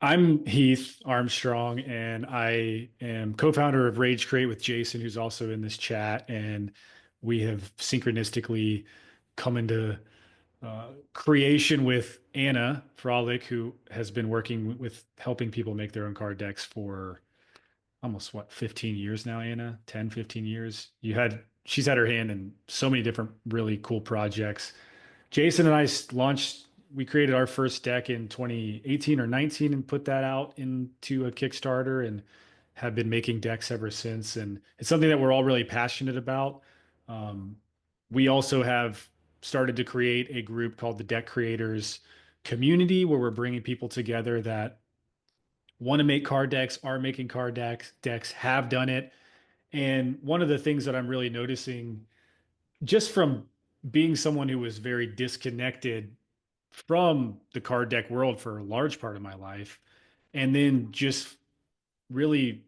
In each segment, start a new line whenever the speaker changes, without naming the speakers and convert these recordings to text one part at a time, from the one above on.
I'm Heath Armstrong, and I am co-founder of Rage Create with Jason, who's also in this chat. And we have synchronistically come into creation with Anna Frolik, who has been working with helping people make their own card decks for almost 15 years now, Anna? 10, 15 years. She's had her hand in so many different really cool projects. Jason and I launched, we created our first deck in 2018 or 19 and put that out into a Kickstarter and have been making decks ever since. And it's something that we're all really passionate about. Um, we also have started to create a group called the Deck Creators Community, where we're bringing people together that want to make card decks, are making decks, have done it. And one of the things that I'm really noticing just from being someone who was very disconnected from the card deck world for a large part of my life, and then just really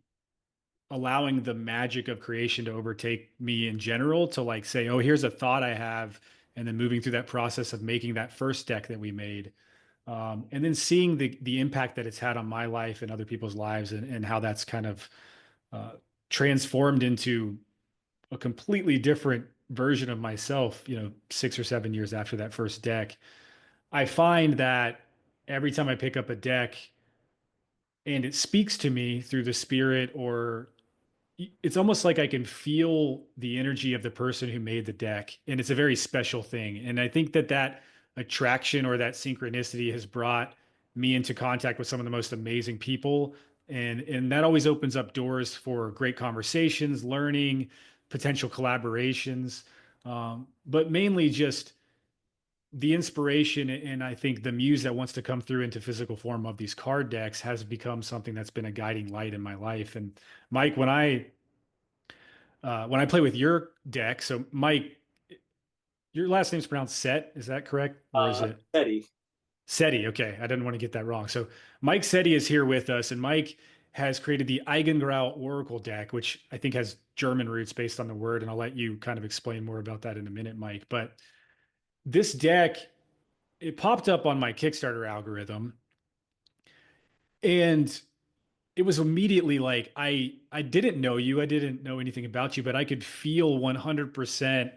allowing the magic of creation to overtake me in general to like say, oh, here's a thought I have, and then moving through that process of making that first deck that we made. And then seeing the impact that it's had on my life and other people's lives, and how that's kind of uh, transformed into a completely different version of myself, 6 or 7 years after that first deck. I find that every time I pick up a deck and it speaks to me through the spirit, or it's almost like I can feel the energy of the person who made the deck. And it's a very special thing. And I think that that attraction or that synchronicity has brought me into contact with some of the most amazing people. And that always opens up doors for great conversations, learning, potential collaborations, but mainly just the inspiration, and I think the muse that wants to come through into physical form of these card decks has become something that's been a guiding light in my life. And Mike, when I play with your deck, so Mike, your last name's pronounced Set, is that correct? Or is it
Steady.
Seti? Okay, I didn't want to get that wrong. So Mike Seti is here with us, and Mike has created the Eigengrau Oracle deck, which I think has German roots based on the word, and I'll let you kind of explain more about that in a minute, Mike. But this deck, it popped up on my Kickstarter algorithm, and it was immediately like I didn't know you, I didn't know anything about you, but I could feel 100%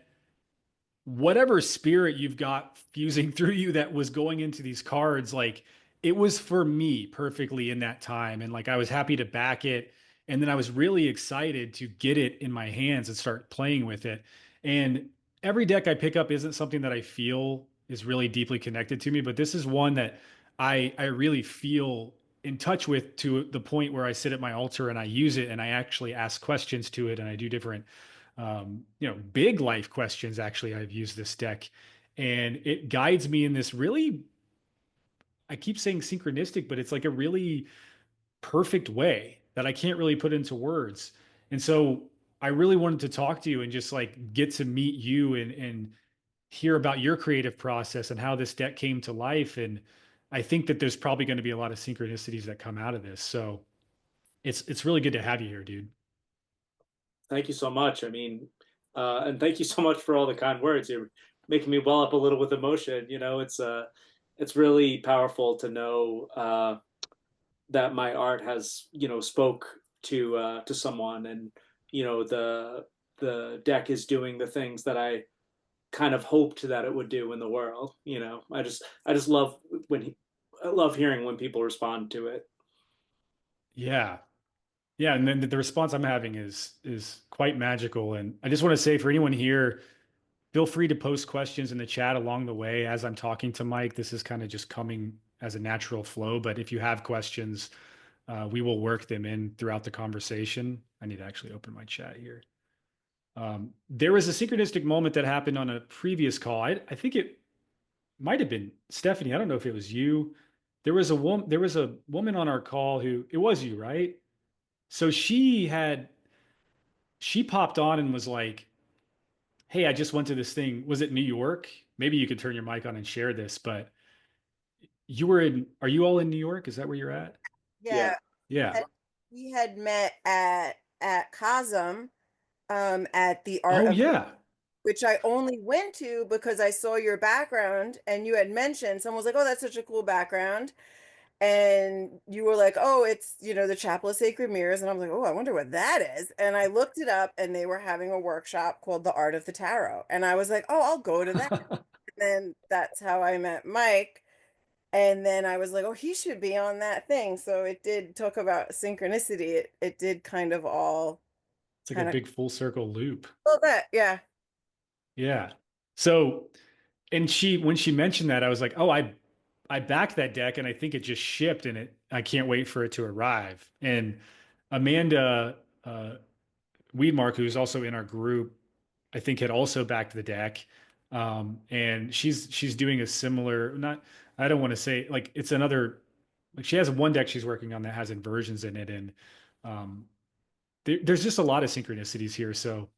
whatever spirit you've got fusing through you that was going into these cards. Like, it was for me perfectly in that time, and like I was happy to back it, and then I was really excited to get it in my hands and start playing with it. And every deck I pick up isn't something that I feel is really deeply connected to me, but this is one that I really feel in touch with, to the point where I sit at my altar and I use it, and I actually ask questions to it, and I do different big life questions. Actually, I've used this deck, and it guides me in this really, I keep saying synchronistic, but it's like a really perfect way that I can't really put into words. And so I really wanted to talk to you and just like get to meet you, and hear about your creative process and how this deck came to life. And I think that there's probably going to be a lot of synchronicities that come out of this. So it's really good to have you here, dude.
Thank you so much. And thank you so much for all the kind words. You're making me well up a little with emotion. It's really powerful to know that my art has spoke to someone, and the deck is doing the things that I kind of hoped that it would do in the world. I just love I love hearing when people respond to it.
Yeah. Yeah, and then the response I'm having is quite magical. And I just want to say, for anyone here, feel free to post questions in the chat along the way as I'm talking to Mike. This is kind of just coming as a natural flow. But if you have questions, we will work them in throughout the conversation. I need to actually open my chat here. There was a synchronistic moment that happened on a previous call. I think it might have been Stephanie. I don't know if it was you. There was a woman on our call who, it was you, right? So she popped on and was like, "Hey, I just went to this thing. Was it New York? Maybe you could turn your mic on and share this, but are you all in New York? Is that where you're at?"
Yeah.
Yeah,
Yeah.
had- we had met at COSM, at the Art
Oh
of,
yeah.
which I only went to because I saw your background and you had mentioned, someone was like, "Oh, that's such a cool background." and you were like, oh, it's, the Chapel of Sacred Mirrors. And I was like, oh, I wonder what that is. And I looked it up, and they were having a workshop called The Art of the Tarot. And I was like, oh, I'll go to that. And then that's how I met Mike. And then I was like, oh, he should be on that thing. So it did talk about synchronicity. It did kind of all
It's like a
kind of
big full circle loop.
a little bit. Yeah.
Yeah. So, and when she mentioned that, I was like, oh, I backed that deck, and I think it just shipped, and I can't wait for it to arrive. And Amanda Weedmark, who's also in our group, I think had also backed the deck. And she's doing a similar, not, I don't want to say like it's another, like she has one deck she's working on that has inversions in it. And there's just a lot of synchronicities here. So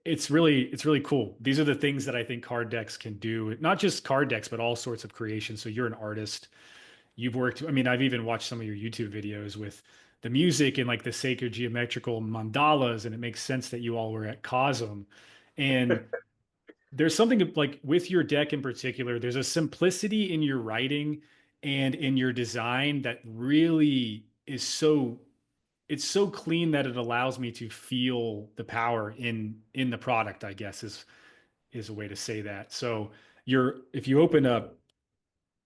it's really cool. These are the things that I think card decks can do, not just card decks, but all sorts of creations. So you're an artist. You've worked, I mean, I've even watched some of your YouTube videos with the music and like the sacred geometrical mandalas, and it makes sense that you all were at Cosm. And there's something like with your deck in particular, there's a simplicity in your writing and in your design that really is it's so clean that it allows me to feel the power in the product, I guess is a way to say that. So if you open up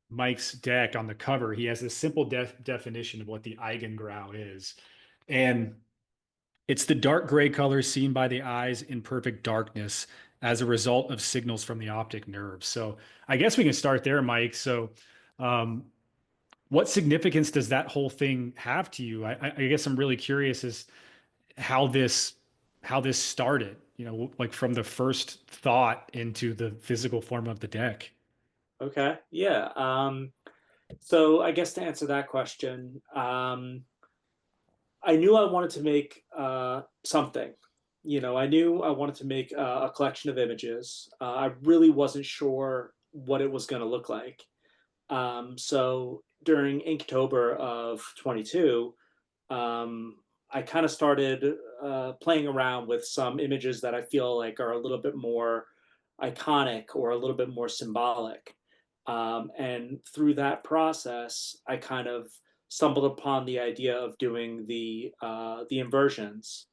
Mike's deck on the cover, he has this simple definition of what the Eigengrau is. And it's the dark gray color seen by the eyes in perfect darkness as a result of signals from the optic nerves. So I guess we can start there, Mike. So, what significance does that whole thing have to you? I guess I'm really curious as how this started, like from the first thought into the physical form of the deck.
Okay. Yeah. So I guess to answer that question, I knew I wanted to make something. I knew I wanted to make a collection of images. I really wasn't sure what it was going to look like. So during Inktober of 22, I kind of started playing around with some images that I feel like are a little bit more iconic or a little bit more symbolic. And through that process, I kind of stumbled upon the idea of doing the inversions,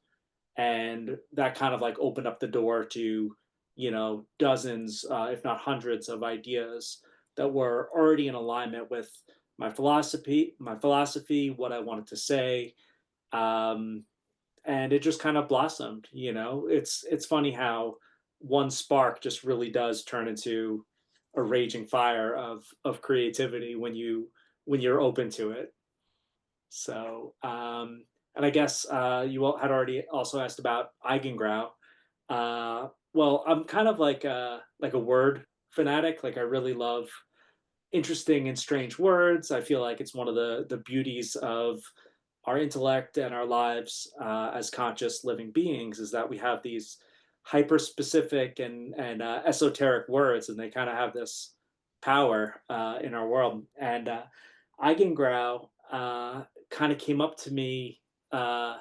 and that kind of like opened up the door to dozens, if not hundreds, of ideas that were already in alignment with my philosophy, what I wanted to say, um, and it just kind of blossomed. It's funny how one spark just really does turn into a raging fire of creativity when you're open to it. So, and I guess you all had already also asked about Eigengrau. Well, I'm kind of like a word fanatic. Like I really love interesting and strange words. I feel like it's one of the beauties of our intellect and our lives as conscious living beings is that we have these hyper specific and esoteric words, and they kind of have this power in our world. And Eigengrau kind of came up to me, uh,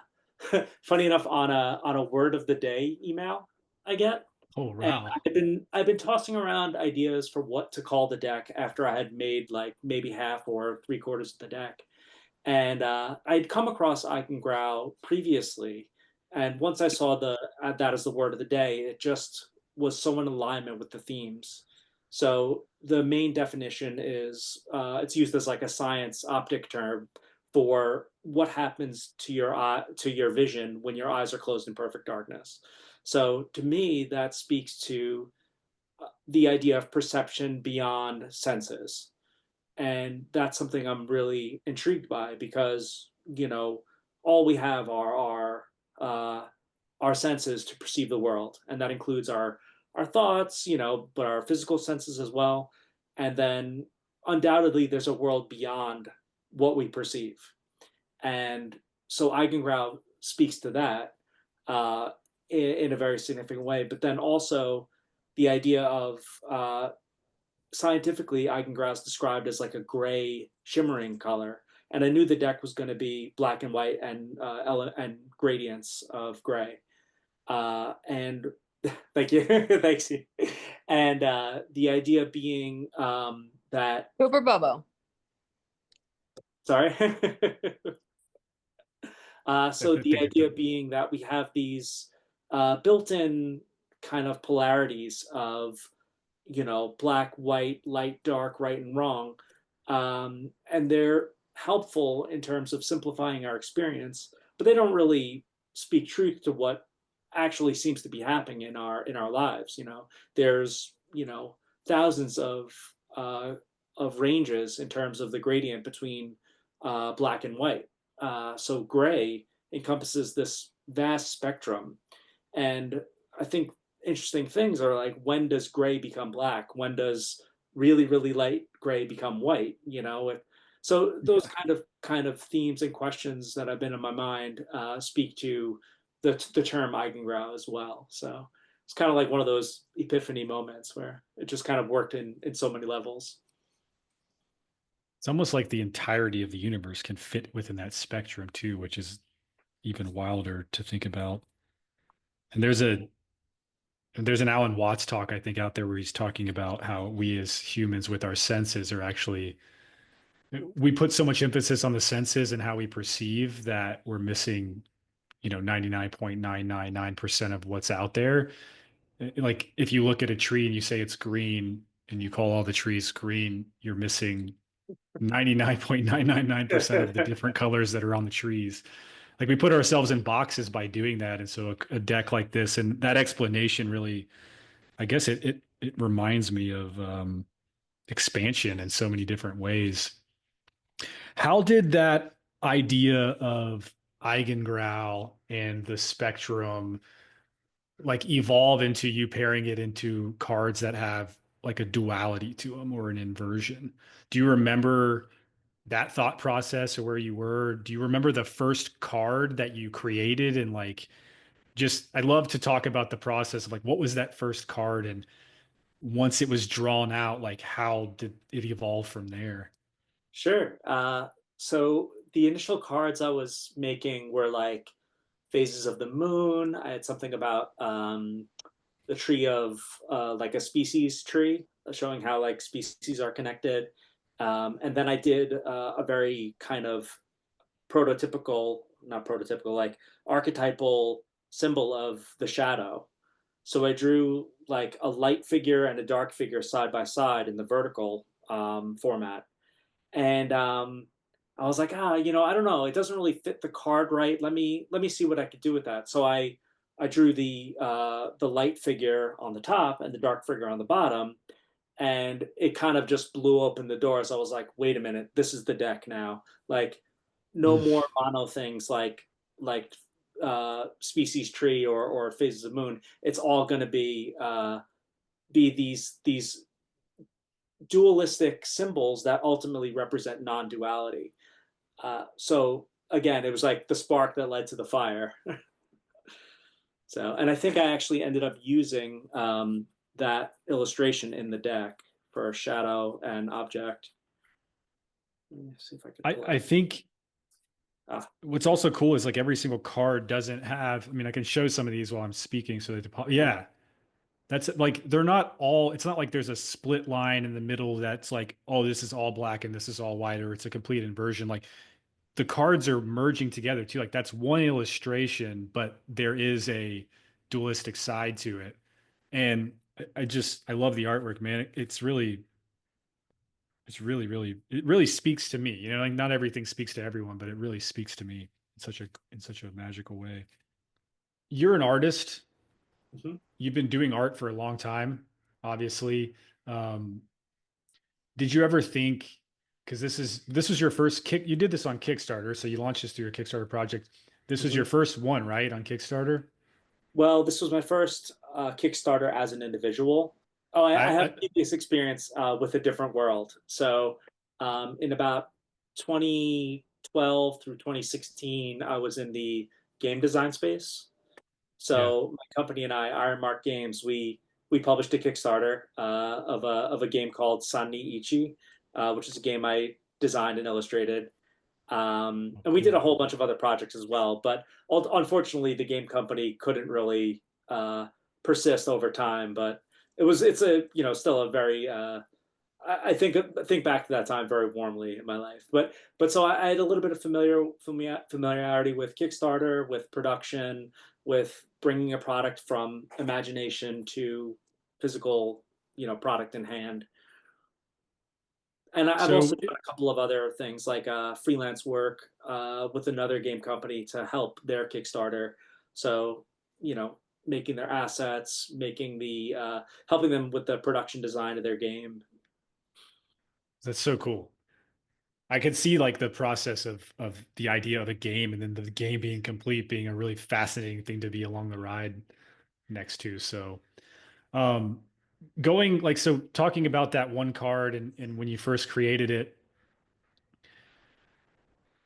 funny enough, on a word of the day email I get.
Oh,
And
wow.
I've been tossing around ideas for what to call the deck after I had made like maybe half or three quarters of the deck. And I'd come across Eigengrau previously, and once I saw the that as the word of the day, it just was so in alignment with the themes. So the main definition is it's used as like a science optic term for what happens to your eye, to your vision when your eyes are closed in perfect darkness. So to me, that speaks to the idea of perception beyond senses, and that's something I'm really intrigued by because all we have are our senses to perceive the world, and that includes our thoughts, but our physical senses as well. And then undoubtedly, there's a world beyond what we perceive, and so Eigengrau speaks to that in a very significant way. But then also the idea of scientifically, Eigengrau is described as like a gray, shimmering color, and I knew the deck was going to be black and white and gradients of gray. And thank you, thanks you. And the idea being that
Cooper Bobo.
Sorry. So the
Take your
idea
time.
being that we have these built-in kind of polarities of, black, white, light, dark, right, and wrong, and they're helpful in terms of simplifying our experience, but they don't really speak truth to what actually seems to be happening in our lives. There's thousands of ranges in terms of the gradient between black and white. So gray encompasses this vast spectrum. And I think interesting things are like, when does gray become black? When does really, really light gray become white? So those
Yeah.
kind of themes and questions that have been in my mind speak to the term Eigengrau as well. So it's kind of like one of those epiphany moments where it just kind of worked in so many levels.
It's almost like the entirety of the universe can fit within that spectrum too, which is even wilder to think about. And there's an Alan Watts talk I think out there where he's talking about how we as humans with our senses are actually we put so much emphasis on the senses and how we perceive that we're missing, 99.999% of what's out there. Like if you look at a tree and you say it's green and you call all the trees green, you're missing 99.999% of the different colors that are on the trees. Like we put ourselves in boxes by doing that. And so a deck like this and that explanation really, I guess it reminds me of expansion in so many different ways. How did that idea of Eigengrau and the spectrum like evolve into you pairing it into cards that have like a duality to them or an inversion? Do you remember that thought process or where you were? Do you remember the first card that you created and like just I love to talk about the process of like what was that first card and once it was drawn out, like how did it evolve from there?
Sure. So the initial cards I was making were like phases of the moon. I had something about the tree of like a species tree, showing how like species are connected. And then I did a very kind of prototypical, not prototypical, like archetypal symbol of the shadow. So I drew like a light figure and a dark figure side by side in the vertical format. And I was like, I don't know, it doesn't really fit the card right. Let me see what I could do with that. So I drew the light figure on the top and the dark figure on the bottom, and it kind of just blew open the doors. I was like, wait a minute, this is the deck now. Like, no more mono things like species tree or phases of moon. It's all going to be these dualistic symbols that ultimately represent non-duality. So again, it was like the spark that led to the fire. So, and I think I actually ended up using that illustration in the deck for shadow and object. Let me see if I can pull
I
it.
think
Ah,
what's also cool is like every single card doesn't have, I mean, I can show some of these while I'm speaking. So that, yeah, that's like, they're not all, it's not like there's a split line in the middle that's like, oh, this is all black and this is all white, or it's a complete inversion. Like the cards are merging together too. Like that's one illustration, but there is a dualistic side to it. And I love the artwork, man. It really speaks to me. Like not everything speaks to everyone, but it really speaks to me in such a magical way. You're an artist.
mhm.
You've been doing art for a long time, obviously. Um, did you ever think, because this was your first kick, you did this on Kickstarter, so you launched this through your Kickstarter project. This was
Mhm.
your first one, right, on Kickstarter?
Well, this was my first Kickstarter as an individual. Oh, I have
I
previous experience with a different world. So, in about 2012 through 2016, I was in the game design space.
yeah.
So my company and I, Ironmark Games, we published a Kickstarter of a game called Sanni Ichi, which is a game I designed and illustrated.
Oh,
And we did a
cool.
whole bunch of other projects as well. But unfortunately, the game company couldn't really persist over time. But it's a still a very I think back to that time very warmly in my life. But so I had a little bit of familiarity with Kickstarter, with production, with bringing a product from imagination to physical, product in hand. And I've also
So
done a couple of other things like freelance work with another game company to help their Kickstarter. So, making their assets, making the helping them with the production design of their game.
that's so cool. I could see like the process of the idea of a game and then the game being complete being a really fascinating thing to be along the ride next to. So um going like so talking about that one card and when you first created it,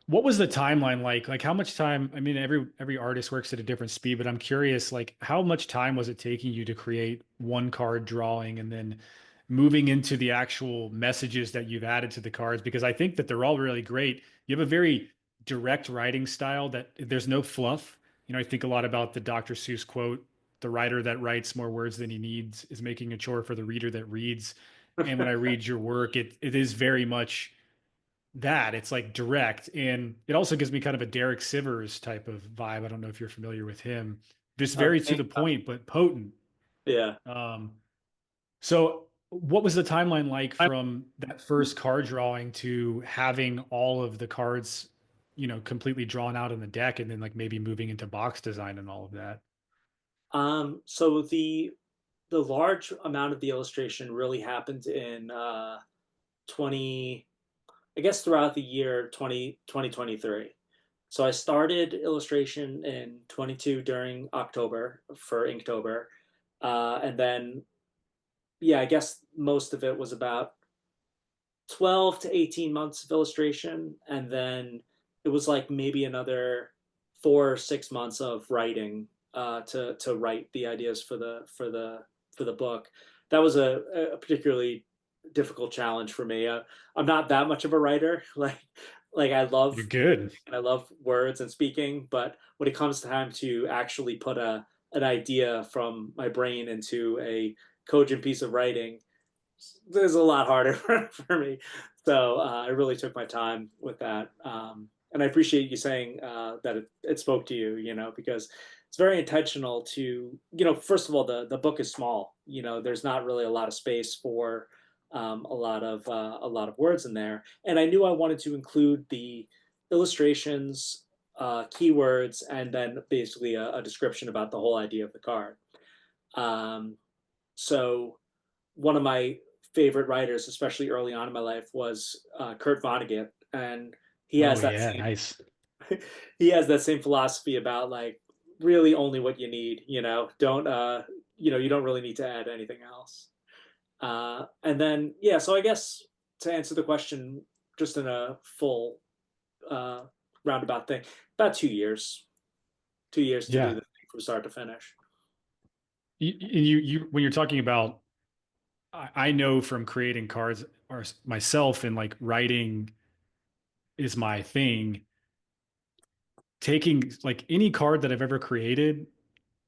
what was the timeline like? Like how much time, I mean, every artist works at a different speed, but I'm curious, like how much time was it taking you to create one card drawing and then moving into the actual messages that you've added to the cards? Because I think that they're all really great. You have a very direct writing style that there's no fluff. I think a lot about the Dr. Seuss quote, the writer that writes more words than he needs is making a chore for the reader that reads. And when I read your work, it is very much that it's like direct, and it also gives me kind of a Derek Sivers type of vibe. I don't know if you're familiar with him. Just very to the point but potent.
Yeah.
So what was the timeline like from that first card drawing to having all of the cards, completely drawn out in the deck, and then like maybe moving into box design and all of that?
So the large amount of the illustration really happened in 20, I guess throughout the year 2023. So I started illustration in 22 during October for Inktober. And then, yeah, I guess most of it was about 12 to 18 months of illustration. And then it was like maybe another 4 or 6 months of writing to write the ideas for the book. That was a particularly difficult challenge for me. I'm not that much of a writer. Like
You're good.
I love words and speaking, but when it comes time to actually put an idea from my brain into a cogent piece of writing, there's a lot harder for me. So I really took my time with that. And I appreciate you saying that it spoke to you, because it's very intentional to, first of all, the book is small. There's not really a lot of space for a lot of words in there. And I knew I wanted to include the illustrations, keywords, and then basically a description about the whole idea of the card. So one of my favorite writers, especially early on in my life, was Kurt Vonnegut, and he
Oh
has that
yeah,
same
nice.
he has that same philosophy about like really only what you need. Don't you don't really need to add anything else. And then yeah, so I guess to answer the question, just in a full uh, roundabout thing, about 2 years, 2 years to do
Yeah.
the thing from start to finish.
You when you're talking about, I know from creating cards or myself and like writing is my thing. Taking like any card that I've ever created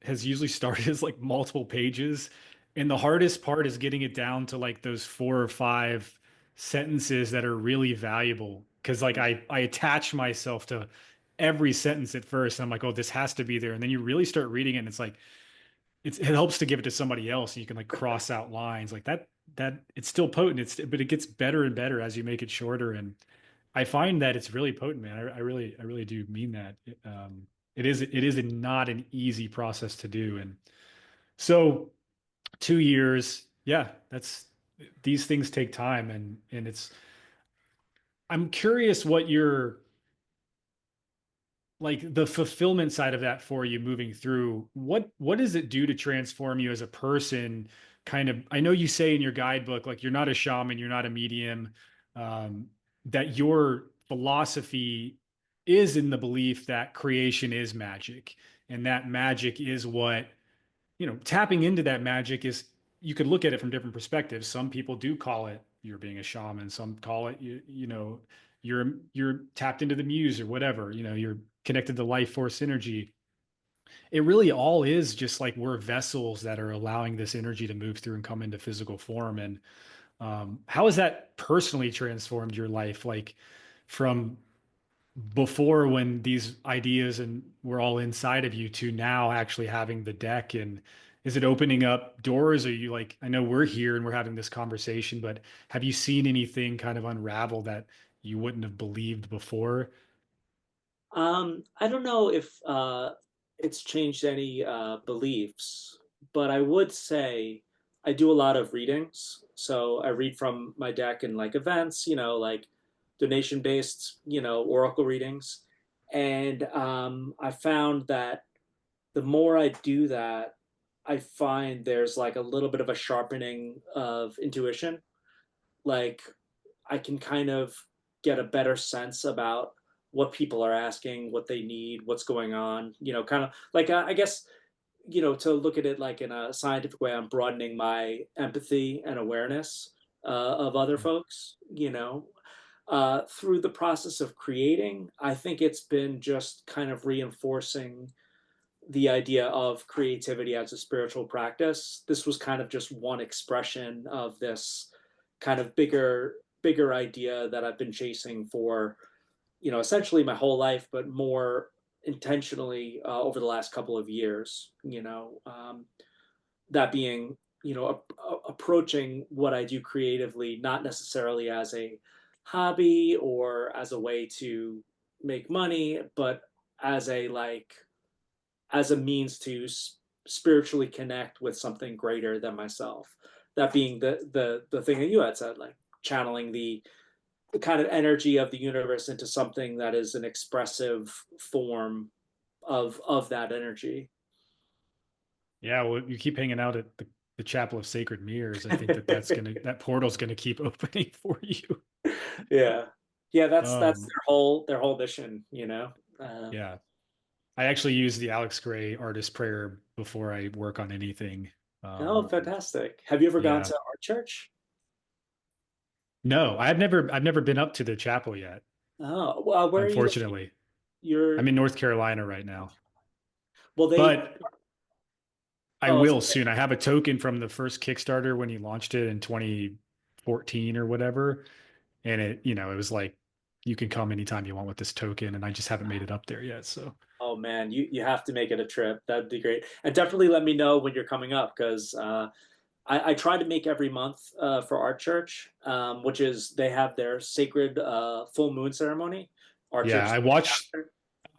has usually started as like multiple pages. And the hardest part is getting it down to like those 4 or 5 sentences that are really valuable. Cause like I attach myself to every sentence at first. And I'm like, oh, this has to be there. And then you really start reading it and it's like, it helps to give it to somebody else. And you can like cross out lines like that it's still potent. But it gets better and better as you make it shorter. And I find that it's really potent, man. I really do mean that. It is not an easy process to do. And so 2 years, yeah, these things take time, and I'm curious what your like the fulfillment side of that for you moving through. What does it do to transform you as a person? Kind of, I know you say in your guidebook, like you're not a shaman, you're not a medium, um, that your philosophy is in the belief that creation is magic, and that magic is what, tapping into that magic is, you could look at it from different perspectives. Some people do call it you're being a shaman. Some call it you're tapped into the muse or whatever. You're connected to life force energy. It really all is just like we're vessels that are allowing this energy to move through and come into physical form. And How has that personally transformed your life? Like from before when these ideas and were all inside of you to now actually having the deck, and is it opening up doors? Are you like, I know we're here and we're having this conversation, but have you seen anything kind of unravel that you wouldn't have believed before?
I don't know if it's changed any beliefs, but I would say I do a lot of readings. So I read from my deck in like events, like donation-based, oracle readings. And I found that the more I do that, I find there's like a little bit of a sharpening of intuition. Like I can kind of get a better sense about what people are asking, what they need, what's going on, kind of like, I guess, to look at it like in a scientific way, I'm broadening my empathy and awareness of other folks, through the process of creating. I think it's been just kind of reinforcing the idea of creativity as a spiritual practice. This was kind of just one expression of this kind of bigger idea that I've been chasing for, essentially my whole life, but more intentionally over the last couple of years. That being, approaching what I do creatively, not necessarily as a hobby or as a way to make money, but as a like as a means to spiritually connect with something greater than myself. That being the thing that you had said, like channeling the kind of energy of the universe into something that is an expressive form of that energy.
Yeah, well, you keep hanging out at the Chapel of Sacred Mirrors. I think that that portal's gonna keep opening for you.
Yeah, yeah, that's
Um,
their whole mission. Uh,
yeah, I actually use the Alex Gray Artist Prayer before I work on anything.
oh,
Um,
fantastic! Have you ever gone
yeah,
to art church?
no, I've never been up to the chapel yet,
Oh, well, where are you located?
unfortunately.
You're
I'm in North Carolina right now,
well, they.
but I
Oh,
will soon. I have a token from the first Kickstarter when he launched it in 2014 or whatever. And it was like, you can come anytime you want with this token. And I just haven't made it up there yet. So
oh man, you have to make it a trip. That'd be great. And definitely let me know when you're coming up because I try to make every month for Art Church, which is they have their sacred full moon ceremony. Art
yeah,
Church.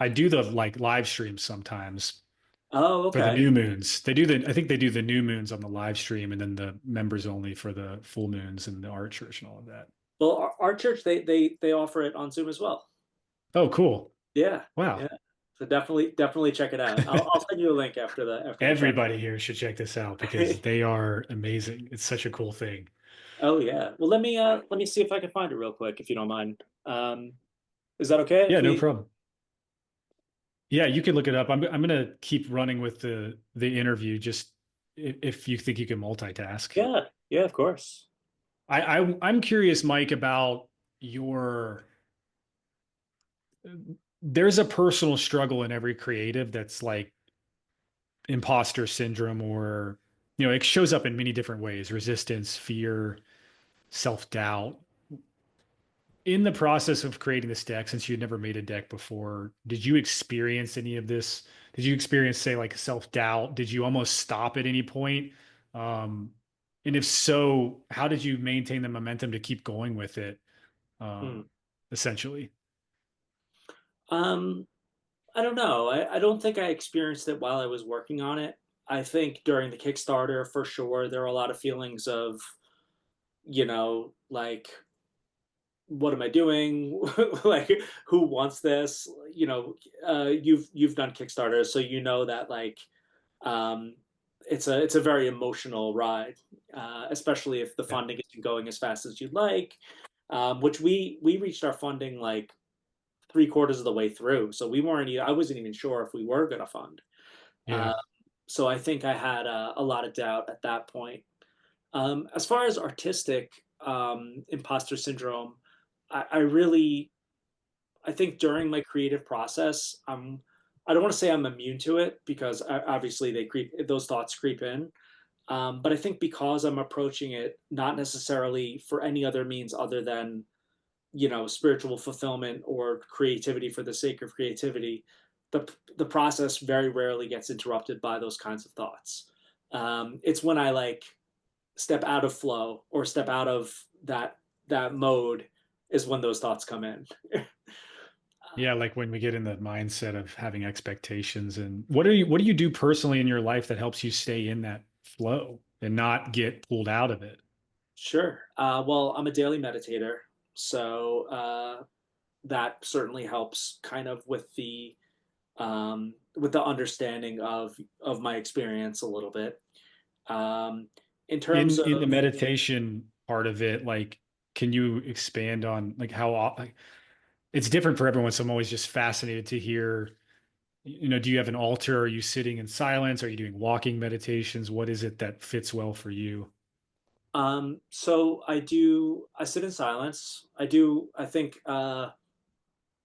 I do the like live streams sometimes
Oh,
for the
okay.
new moons. I think they do the new moons on the live stream and then the members only for the full moons and the art church and all of that.
Well, Art Church they offer it on Zoom as well.
Oh, cool.
Yeah,
Wow.
yeah. So definitely check it out. I'll send you a link after the chat.
Everybody here should check this out because they are amazing. It's such a cool thing.
Oh yeah. Well, let me see if I can find it real quick if you don't mind. Is that okay
Yeah,
if
no
we?
problem. Yeah, you can look it up. I'm gonna keep running with the interview just if you think you can multitask.
Yeah, yeah, of course.
I'm curious, Mike, about your there's a personal struggle in every creative that's like imposter syndrome or it shows up in many different ways, resistance, fear, self-doubt. In the process of creating this deck, since you'd never made a deck before, did you experience any of this? Did you experience, say, like self-doubt? Did you almost stop at any point? Um, and if so, how did you maintain the momentum to keep going with it,
Hmm.
essentially?
Um, I don't know. I don't think I experienced it while I was working on it. I think during the Kickstarter, for sure, there were a lot of feelings of, like, what am I doing? Like, who wants this? You've done Kickstarter, so you know that like, um, it's a very emotional ride, especially if the
Yeah.
funding isn't going as fast as you'd like. Which we reached our funding like three-quarters of the way through, so we weren't. I wasn't even sure if we were going to fund.
Yeah.
Uh, so I think I had a lot of doubt at that point. As far as artistic imposter syndrome, I really I think during my creative process, I don't want to say I'm immune to it because obviously those thoughts creep in. But I think because I'm approaching it not necessarily for any other means other than, spiritual fulfillment or creativity for the sake of creativity, the process very rarely gets interrupted by those kinds of thoughts. It's when I like step out of flow or step out of that mode is when those thoughts come in.
Yeah, like when we get in the mindset of having expectations. And what do you do personally in your life that helps you stay in that flow and not get pulled out of it?
Sure. Well, I'm a daily meditator, so that certainly helps kind of with the understanding of my experience a little bit. Um, in terms
In the
of
meditation part of it, like, can you expand on like like, it's different for everyone. So I'm always just fascinated to hear, do you have an altar? Are you sitting in silence? Are you doing walking meditations? What is it that fits well for you?
so I sit in silence. I think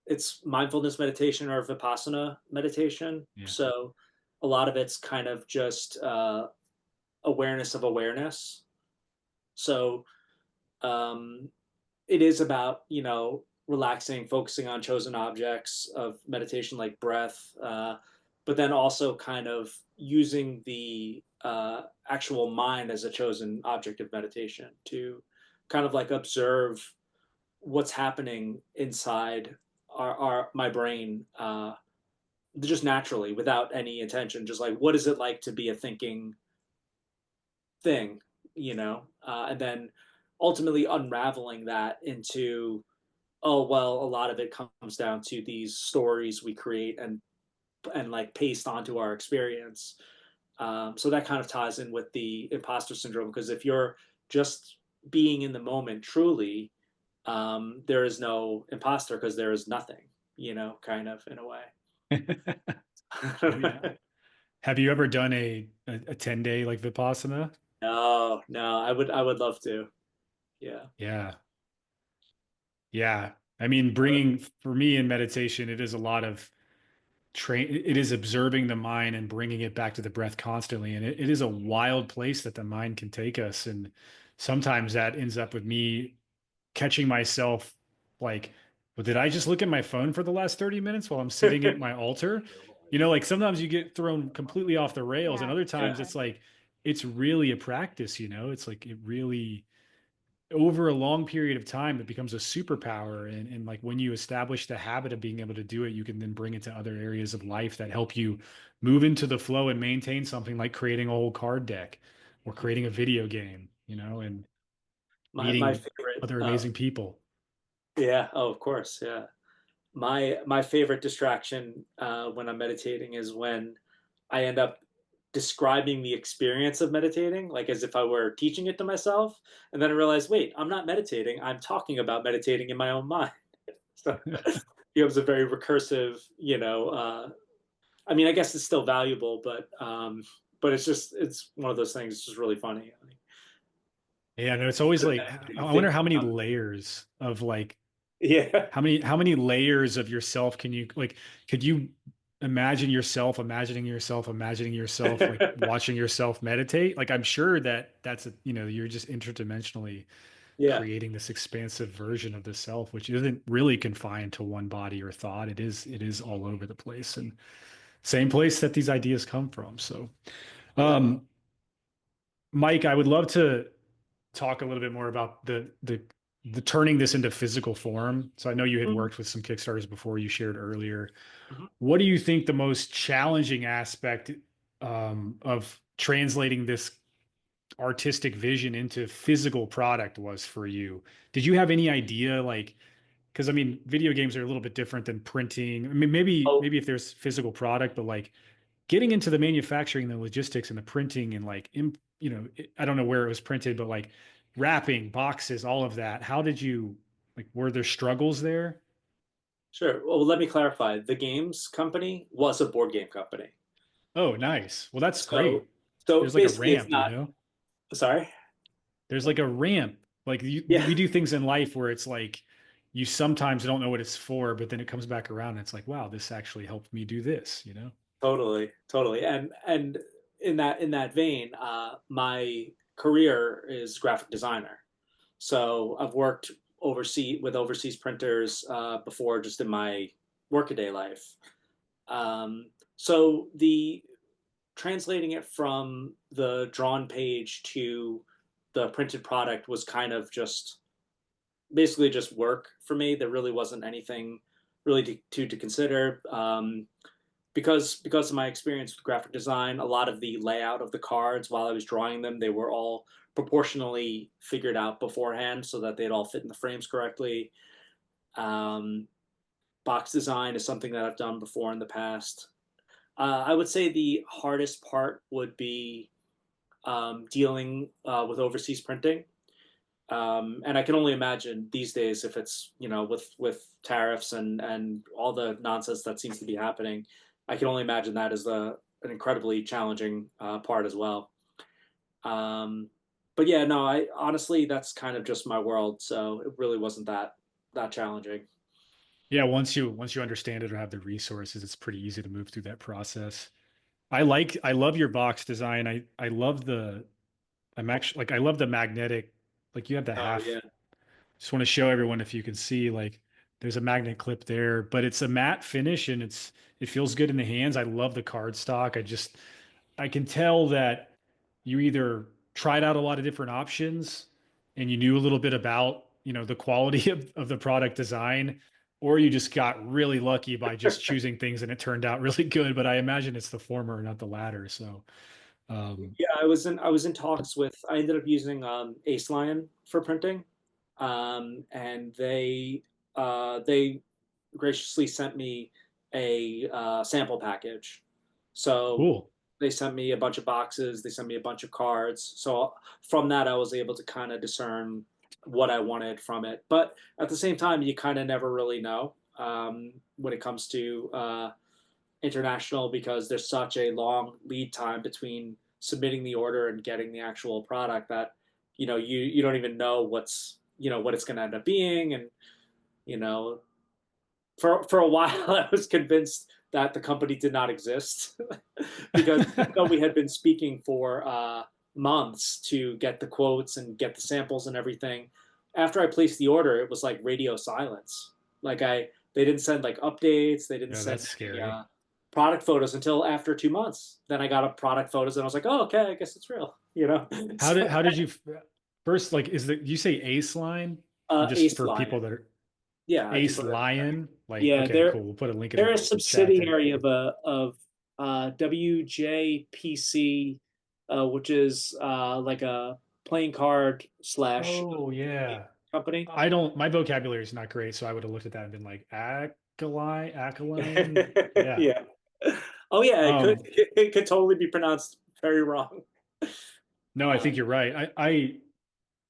it's mindfulness meditation or Vipassana meditation.
Yeah.
So a lot of it's kind of just awareness of awareness. So um, it is about, relaxing, focusing on chosen objects of meditation like breath, but then also kind of using the actual mind as a chosen object of meditation to kind of like observe what's happening inside our my brain, just naturally without any intention, just like what is it like to be a thinking thing, and then ultimately unraveling that into, oh well, a lot of it comes down to these stories we create and like paste onto our experience. So that kind of ties in with the imposter syndrome, because if you're just being in the moment truly, there is no imposter because there is nothing, kind of in a way.
Oh yeah. Have you ever done a 10-day like Vipassana?
No, no, I would love to. Yeah.
Yeah. Yeah. I mean, bringing for me in meditation, it is a lot of it is observing the mind and bringing it back to the breath constantly. And it is a wild place that the mind can take us. And sometimes that ends up with me catching myself like, well, did I just look at my phone for the last 30 minutes while I'm sitting at my altar? Like sometimes you get thrown completely off the rails, and
Yeah.
other times
Yeah.
it's like, it's really a practice, it's like it really, over a long period of time, it becomes a superpower. And like when you establish the habit of being able to do it, you can then bring it to other areas of life that help you move into the flow and maintain something like creating a whole card deck or creating a video game, and
My
meeting
favorite.
other amazing people.
Yeah. Oh, of course. Yeah. My favorite distraction when I'm meditating is when I end up describing the experience of meditating, like as if I were teaching it to myself, and then I realize, wait, I'm not meditating. I'm talking about meditating in my own mind. So it becomes a very recursive, I mean, I guess it's still valuable, but it's one of those things. It's just really funny.
Yeah, no, it's always like,
You
I wonder
think
how many
about
layers of like,
it. Yeah.
how many layers of yourself can you like, could you imagining yourself, like watching yourself meditate? Like, I'm sure that that's you're just interdimensionally
Yeah.
creating this expansive version of the self, which isn't really confined to one body or thought. It is all over the place, and same place that these ideas come from. So,
Yeah.
um, Mike, I would love to talk a little bit more about the turning this into physical form. So I know you had
Mhm.
worked with some Kickstarters before, you shared earlier.
Mhm.
What do you think the most challenging aspect of translating this artistic vision into physical product was for you? Did you have any idea, like, because I mean, video games are a little bit different than printing. I mean, maybe
Oh,
maybe if there's physical product, but like getting into the manufacturing, the logistics, and the printing, and like, I don't know where it was printed, but like wrapping boxes, all of that. How did you like? Were there struggles there?
sure. Well, let me clarify. The games company was a board game company.
Oh, nice. Well, that's
So,
great.
so
There's like a
basically, it's
ramp,
not. Sorry.
There's like a ramp. Like
Yeah,
we do things in life where it's like you sometimes don't know what it's for, but then it comes back around and it's like, wow, this actually helped me do this.
totally, totally. And in that vein, my career is graphic designer. So I've worked overseas printers before, just in my workaday life. So the translating it from the drawn page to the printed product was kind of just basically just work for me. There really wasn't anything really to consider. Because of my experience with graphic design, a lot of the layout of the cards while I was drawing them, they were all proportionally figured out beforehand so that they'd all fit in the frames correctly. Um, Box design is something that I've done before in the past. I would say the hardest part would be dealing with overseas printing. And I can only imagine these days, if it's, with tariffs and all the nonsense that seems to be happening, I can only imagine that is an incredibly challenging part as well. But yeah, no, I honestly, that's kind of just my world, so it really wasn't that challenging.
Yeah, once you understand it or have the resources, it's pretty easy to move through that process. I love your box design. I love the I'm actually like I love the magnetic, like you have the
Oh
half.
yeah.
Just want to show everyone, if you can see, like there's a magnet clip there, but it's a matte finish and it feels good in the hands. I love the card stock. I can tell that you either tried out a lot of different options and you knew a little bit about, the quality of the product design, or you just got really lucky by just choosing things and it turned out really good. But I imagine it's the former, not the latter. So,
Yeah, I was in talks with. I ended up using Ace Lion for printing, and they graciously sent me a sample package. So
cool.
they sent me a bunch of boxes. They sent me a bunch of cards. So from that, I was able to kind of discern what I wanted from it. But at the same time, you kind of never really know when it comes to international, because there's such a long lead time between submitting the order and getting the actual product that you don't even know what it's going to end up being. And you know for a while I was convinced that the company did not exist because even though we had been speaking for months to get the quotes and get the samples and everything, after I placed the order, it was like radio silence. Like they didn't send like updates. They didn't
Yeah,
send
that's
any
scary.
product photos until after 2 months. Then I got a product photos and I was like, oh, okay, I guess it's real. So,
How did you first, like, you say Ace line, or just
Ace
for people
Lion.
that are
Yeah, I can
Ace
put it.
Lion? Like,
Yeah,
okay, cool. We'll put a link in
they're a
the chat there.
subsidiary of WJPC, which is like a playing card slash
Oh yeah.
company.
My vocabulary is not great, so I would have looked at that and been like, Acaline. Yeah.
Yeah. Oh yeah, it could
Um,
it could totally be pronounced very wrong.
no, I
Uh,
think you're right.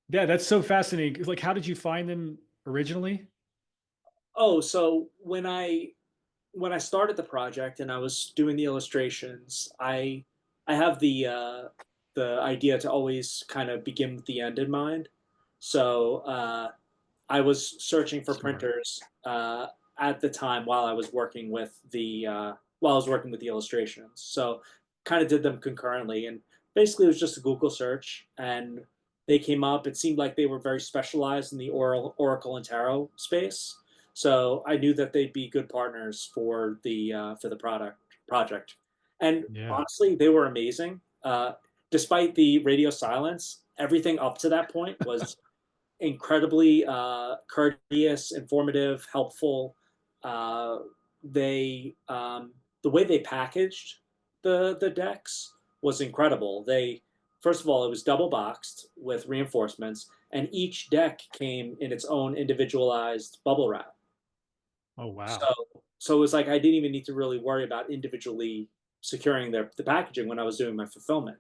Yeah, that's so fascinating. Like, how did you find them originally?
oh, so when I started the project and I was doing the illustrations, I have the idea to always kind of begin with the end in mind. So I was searching for
Smart.
printers at the time while I was working with the illustrations. So kind of did them concurrently, and basically it was just a Google search, and they came up. It seemed like they were very specialized in the Oracle and Tarot space. So I knew that they'd be good partners for the product project. And
Yeah.
honestly, they were amazing. Despite the radio silence, everything up to that point was incredibly courteous, informative, helpful. Uh, they The way they packaged the decks was incredible. They First of all, it was double boxed with reinforcements, and each deck came in its own individualized bubble wrap.
Oh
So
wow.
so it was like I didn't even need to really worry about individually securing the packaging when I was doing my fulfillment.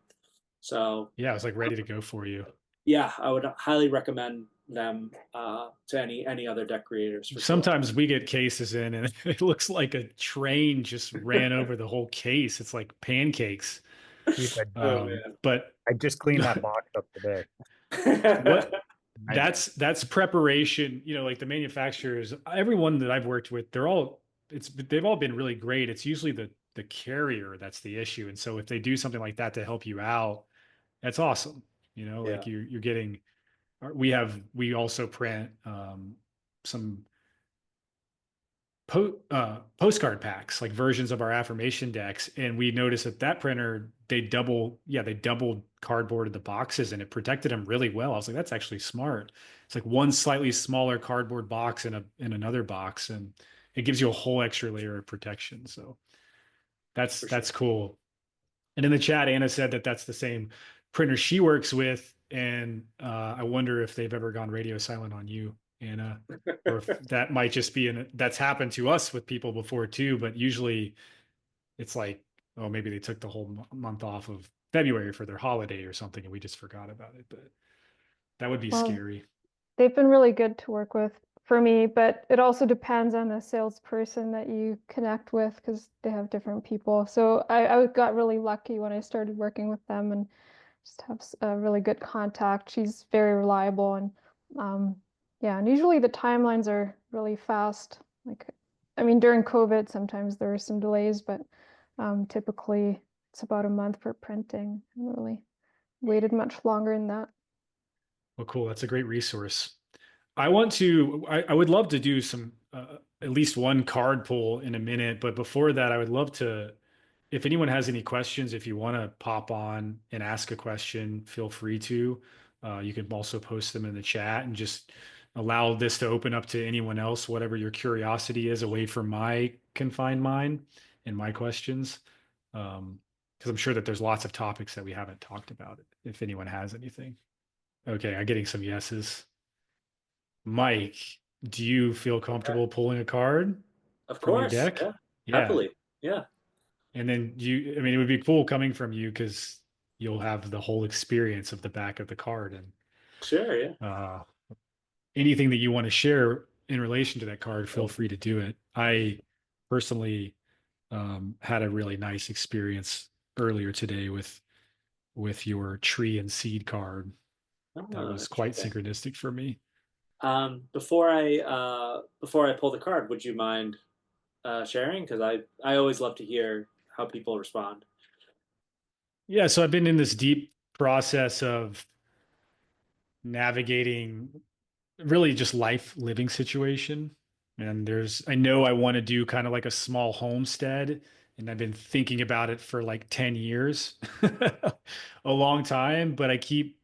So
Yeah, I was like ready to go for you.
yeah, I would highly recommend them to any other deck creators for sure.
Sometimes we get cases in and it looks like a train just ran over the whole case. It's like pancakes.
Heath,
Oh
But
I just cleaned that box up today.
man.
what
Nightmare.
that's preparation, like the manufacturers, everyone that I've worked with, they've all been really great. It's usually the carrier that's the issue. And so if they do something like that to help you out, that's awesome. You know,
Yeah.
like you're getting, we also print some postcard packs, like versions of our affirmation decks. And we noticed that that printer, they doubled cardboarded the boxes and it protected them really well. I was like, that's actually smart. It's like one slightly smaller cardboard box in another box, and it gives you a whole extra layer of protection. So
For
that's
sure.
cool. And in the chat, Anna said that that's the same printer she works with. And I wonder if they've ever gone radio silent on you, Anna, or if that might just be that's happened to us with people before too. But usually it's like, oh, maybe they took the whole month off of February for their holiday or something, and we just forgot about it. But that would be
Well,
scary.
they've been really good to work with for me, but it also depends on the salesperson that you connect with because they have different people. So I got really lucky when I started working with them and just have a really good contact. She's very reliable and yeah, and usually the timelines are really fast. Like, I mean, during COVID, sometimes there were some delays, but typically it's about a month for printing. I haven't really waited much longer than that.
Well, cool. That's a great resource. I would love to do some, at least one card pull in a minute. But before that, I would love to, if anyone has any questions, if you want to pop on and ask a question, feel free to. You can also post them in the chat and just allow this to open up to anyone else, whatever your curiosity is, away from my confined mind and my questions. Because I'm sure that there's lots of topics that we haven't talked about, if anyone has anything. Okay, I'm getting some yeses. Mike, do you feel
Okay.
comfortable pulling a card
Of
from your
course.
deck?
Yeah.
Yeah.
Happily. Yeah.
And then I mean, it would be cool coming from you because you'll have the whole experience of the back of the card, and
Sure. Yeah.
anything that you want to share in relation to that card, feel free to do it. I personally had a really nice experience earlier today with your tree and seed card. That was quite
Interesting.
synchronistic for me.
Before I pull the card, would you mind sharing? Because I always love to hear how people respond.
Yeah, so I've been in this deep process of navigating really just life living situation. And I know I want to do kind of like a small homestead. And I've been thinking about it for like 10 years, a long time, but I keep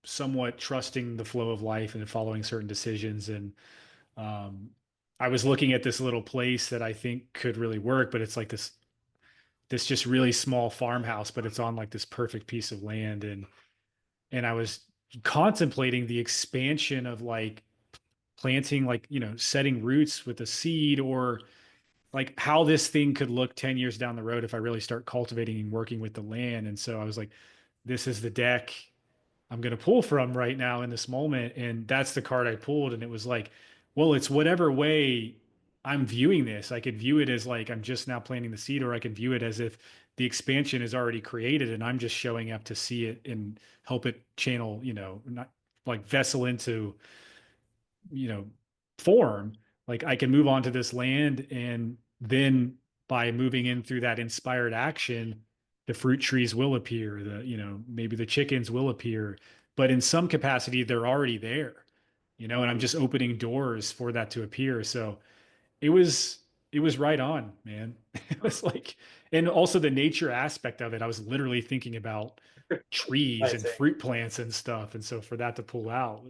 somewhat trusting the flow of life and following certain decisions. And um, I was looking at this little place that I think could really work, but it's like this just really small farmhouse, but it's on like this perfect piece of land. And I was contemplating the expansion of like planting, like, setting roots with a seed, or like how this thing could look 10 years down the road if I really start cultivating and working with the land. And so I was like, this is the deck I'm going to pull from right now in this moment. And that's the card I pulled. And it was like, well, it's whatever way I'm viewing this. I could view it as like I'm just now planting the seed, or I can view it as if the expansion is already created and I'm just showing up to see it and help it channel, not like vessel into, you know, form. Like I can move onto this land, and then by moving in through that inspired action, the fruit trees will appear, maybe the chickens will appear, but in some capacity they're already there, and I'm just opening doors for that to appear. So it was right on, man. It was like, and also the nature aspect of it, I was literally thinking about trees
I
and
see.
fruit plants and stuff. And so for that to pull out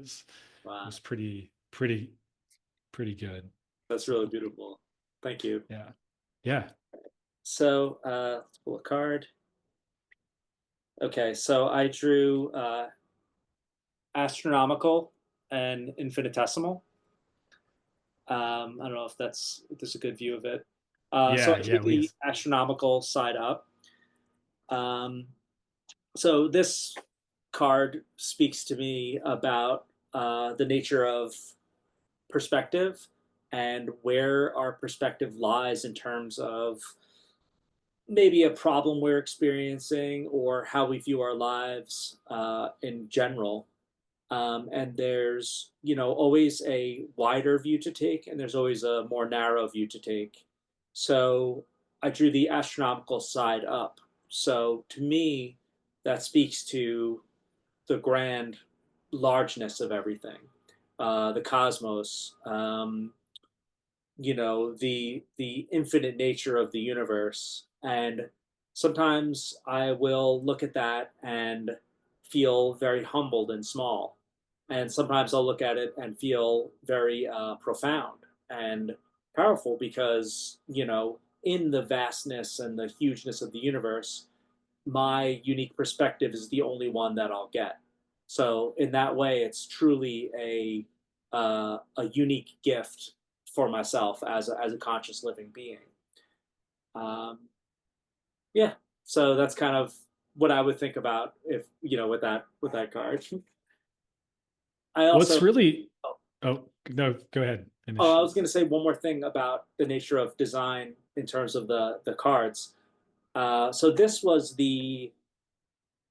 Wow.
was pretty good.
That's really beautiful. Thank you.
Yeah. Yeah.
So let's pull a card. Okay, so I drew astronomical and infinitesimal. I don't know if there's a good view of it. So
Yeah.
I drew
Yeah.
the astronomical side up. So this card speaks to me about the nature of perspective and where our perspective lies in terms of maybe a problem we're experiencing or how we view our lives in general. And there's, always a wider view to take, and there's always a more narrow view to take. So I drew the astronomical side up. So to me, that speaks to the grand largeness of everything, the cosmos, the infinite nature of the universe. And sometimes I will look at that and feel very humbled and small. And sometimes I'll look at it and feel very profound and powerful because, in the vastness and the hugeness of the universe, my unique perspective is the only one that I'll get. So in that way, it's truly a unique gift for myself as a conscious living being. Um, yeah, so that's kind of what I would think about if with that card. I
What's
also
really,
oh,
oh, no, go ahead.
oh,
Finish.
I was going to say one more thing about the nature of design in terms of the cards. So this was the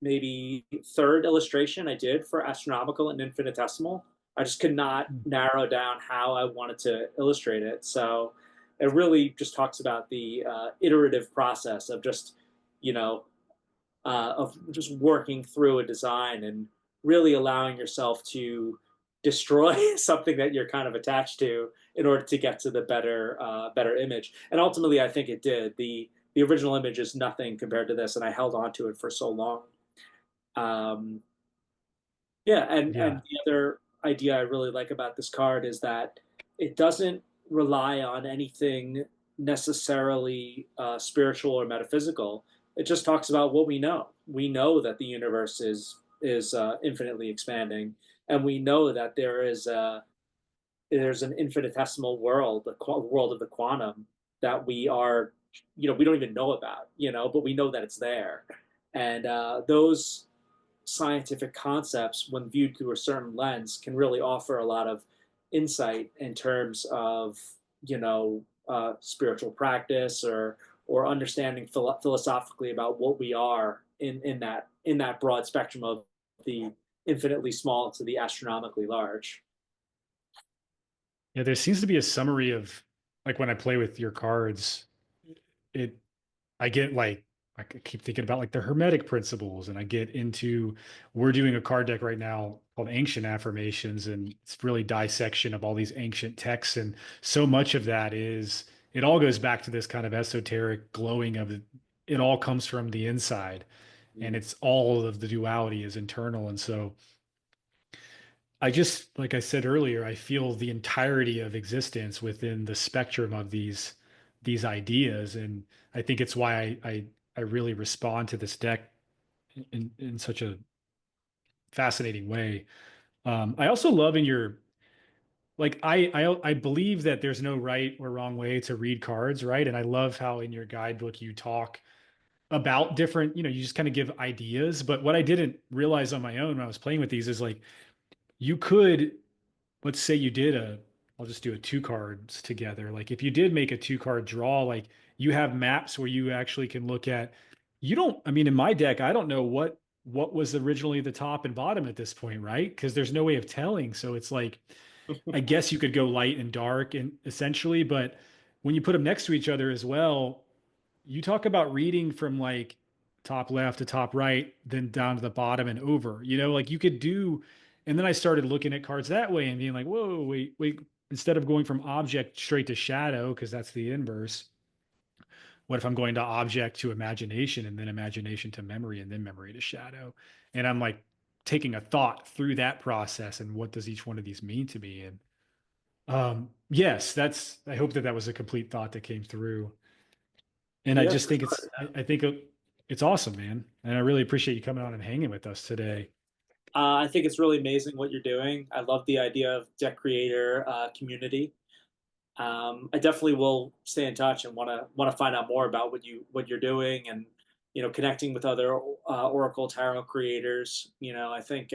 maybe third illustration I did for astronomical and infinitesimal. I just could not narrow down how I wanted to illustrate it. So it really just talks about the iterative process of just, of just working through a design and really allowing yourself to destroy something that you're kind of attached to in order to get to the better image. And ultimately, I think it did. The original image is nothing compared to this, and I held on to it for so long. Um, yeah, and
Yeah.
the other idea I really like about this card is that it doesn't rely on anything necessarily spiritual or metaphysical. It just talks about what we know. We know that the universe is infinitely expanding, and we know that there's an infinitesimal world, the world of the quantum that we don't even know about, but we know that it's there, and those scientific concepts, when viewed through a certain lens, can really offer a lot of insight in terms of spiritual practice or understanding philosophically about what we are in that broad spectrum of the infinitely small to the astronomically large.
Yeah, there seems to be a summary of, like, when I play with your cards, it I get like I keep thinking about like the hermetic principles, and I get into, we're doing a card deck right now called Ancient Affirmations, and it's really dissection of all these ancient texts, and so much of that is, it all goes back to this kind of esoteric glowing of it. It all comes from the inside, and it's all of the duality is internal. And so I just, like I said earlier, I feel the entirety of existence within the spectrum of these ideas, and I think it's why I really respond to this deck in such a fascinating way. I also love in your, like, I believe that there's no right or wrong way to read cards, right? And I love how in your guidebook you talk about different, you just kind of give ideas. But what I didn't realize on my own when I was playing with these is, like, you could, let's say you did I'll just do a two cards together. Like, if you did make a two card draw, like, you have maps where you actually can look at, you don't, I mean, in my deck, I don't know what was originally the top and bottom at this point, right? Because there's no way of telling. So it's like, I guess you could go light and dark and essentially, but when you put them next to each other as well, you talk about reading from like top left to top right, then down to the bottom and over, like you could do. And then I started looking at cards that way and being like, whoa, wait, instead of going from object straight to shadow, because that's the inverse. What if I'm going to object to imagination, and then imagination to memory, and then memory to shadow? And I'm like taking a thought through that process, and what does each one of these mean to me? And yes, I hope that was a complete thought that came through. And I
Yeah,
just
for
think
sure.
I think it's awesome, man. And I really appreciate you coming on and hanging with us today.
I think it's really amazing what you're doing. I love the idea of deck creator community. I definitely will stay in touch and want to find out more about what you're doing, and connecting with other Oracle tarot creators. I think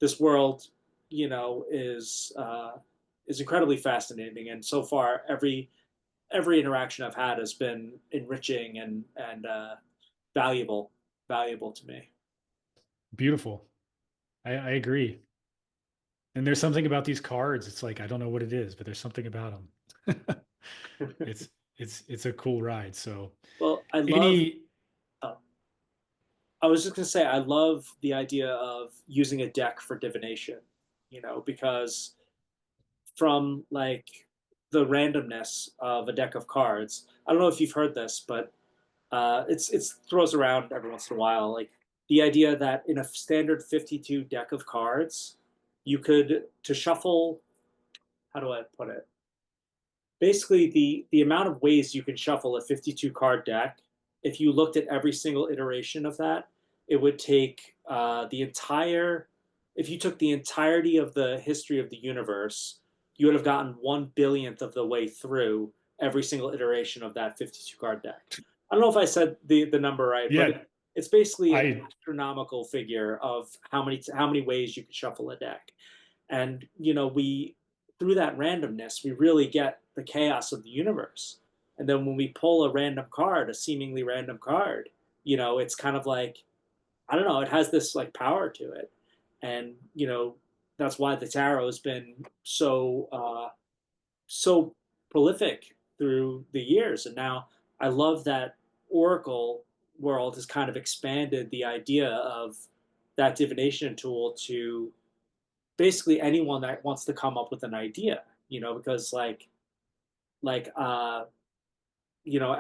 this world is incredibly fascinating, and so far every interaction I've had has been enriching and valuable to me.
Beautiful. I agree. And there's something about these cards. It's like, I don't know what it is, but there's something about them. It's it's a cool ride. So
Well, I love.
any
Oh, I was just gonna say I love the idea of using a deck for divination. Because from like the randomness of a deck of cards. I don't know if you've heard this, but it's throws around every once in a while. Like the idea that in a standard 52 deck of cards, you could to shuffle. How do I put it? Basically, the amount of ways you can shuffle a 52 card deck. If you looked at every single iteration of that, it would take the entire. If you took the entirety of the history of the universe, you would have gotten 1 billionth of the way through every single iteration of that 52 card deck. I don't know if I said the number right, but
yeah,
it's basically an
I
astronomical figure of how many ways you could shuffle a deck. And we through that randomness, we really get the chaos of the universe. And then when we pull a random card, a seemingly random card, it's kind of like, I don't know, it has this like power to it. And that's why the tarot has been so prolific through the years. And now I love that Oracle world has kind of expanded the idea of that divination tool to basically anyone that wants to come up with an idea, because like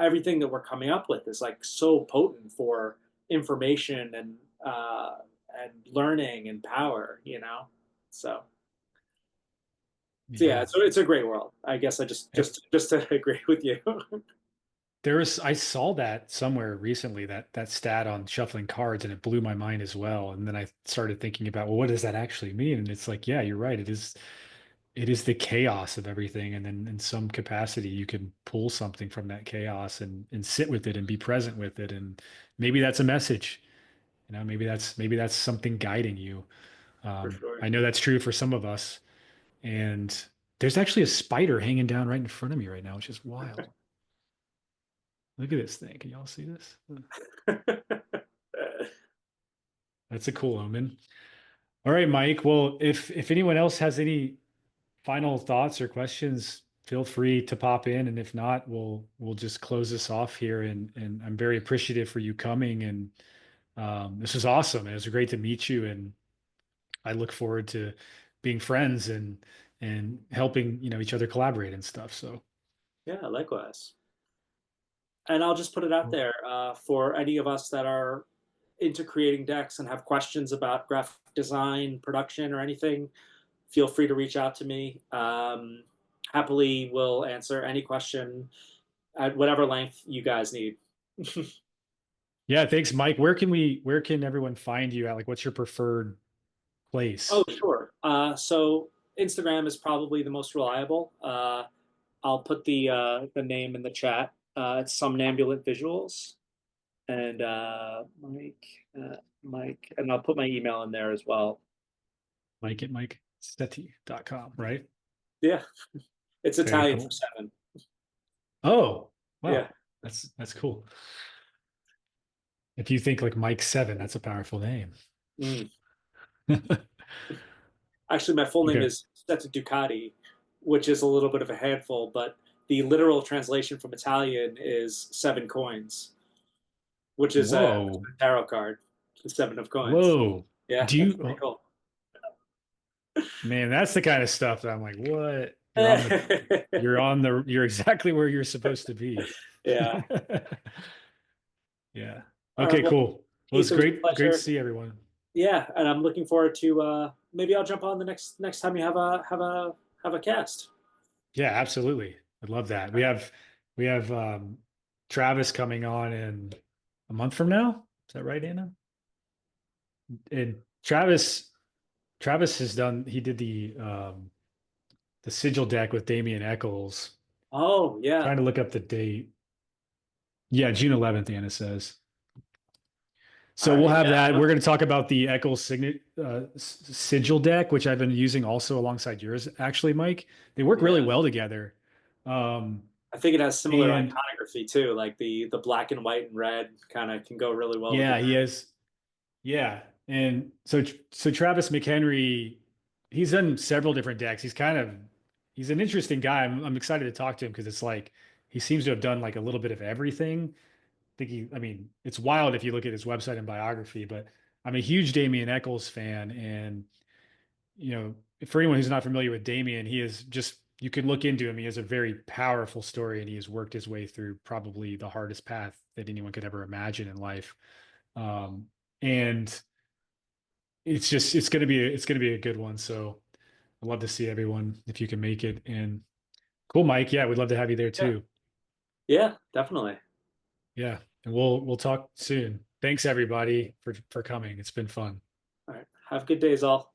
everything that we're coming up with is like so potent for information and learning and power, so yeah,
yeah.
so it's a great world. I guess I just to agree with you.
I saw that somewhere recently, that stat on shuffling cards, and it blew my mind as well. And then I started thinking about, well, what does that actually mean? And it's like, yeah, you're right. It is the chaos of everything. And then in some capacity, you can pull something from that chaos and sit with it and be present with it. And maybe that's a message. Maybe that's something guiding you.
For sure.
I know that's true for some of us. And there's actually a spider hanging down right in front of me right now, which is wild. Look at this thing. Can y'all see this? That's a cool omen. All right, Mike. Well, if anyone else has any final thoughts or questions, feel free to pop in. And if not, we'll just close this off here. And I'm very appreciative for you coming. And this was awesome. It was great to meet you. And I look forward to being friends and helping, each other collaborate and stuff. So
Yeah, likewise. And I'll just put it out there for any of us that are into creating decks and have questions about graphic design, production, or anything, feel free to reach out to me. Happily will answer any question at whatever length you guys need.
yeah, thanks, Mike. Where can everyone find you at? Like, what's your preferred
Oh,
place?
sure. So Instagram is probably the most reliable. I'll put the name in the chat. It's Somnambulant Visuals, and Mike, and I'll put my email in there as well.
Mike at mikeseti.com, right?
Yeah, it's
Very
Italian for
cool.
seven.
Oh,
Yeah.
wow. That's cool. If you think like Mike 7, that's a powerful name.
Mm. Actually, my full name
Okay.
is Sette Ducati, which is a little bit of a handful, but the literal translation from Italian is seven coins, which is a
Whoa.
tarot card, the seven of coins.
Whoa.
Yeah,
Do
that's
you,
pretty cool.
man, that's the kind of stuff that I'm like, what? You're exactly where you're supposed to be.
Yeah.
Yeah.
All right.
Okay,
Well,
cool. Well,
Heath,
it's
it was a
great to
pleasure.
see everyone.
Yeah, and I'm looking forward to maybe I'll jump on the next time you have a cast.
Yeah, absolutely. I'd love that. We have Travis coming on in a month from now. Is that right, Anna? And Travis he did the sigil deck with Damian Eccles.
Oh yeah.
Trying to look up the date. Yeah, June 11th, Anna says.
All
So we'll
right.
have
Yeah.
that. We're going to talk about the Eccles sigil deck, which I've been using also alongside yours, actually, Mike. They work really
Yeah.
well together.
I think it has similar
And
iconography too, like the black and white and red kind of can go really well
yeah,
together.
he has. Yeah. And so Travis McHenry, he's done several different decks. He's an interesting guy. I'm excited to talk to him because it's like he seems to have done like a little bit of everything. I mean, it's wild if you look at his website and biography, but I'm a huge Damien Eccles fan. And, you know, for anyone who's not familiar with Damien, he is just, you can look into him. He has a very powerful story, and he has worked his way through probably the hardest path that anyone could ever imagine in life. And it's just, it's going to be a good one. So I'd love to see everyone if you can make it. And cool, Mike. Yeah, we'd love to have you there too.
Yeah, definitely.
Yeah. And we'll talk soon. Thanks everybody for coming. It's been fun.
All right. Have good days all.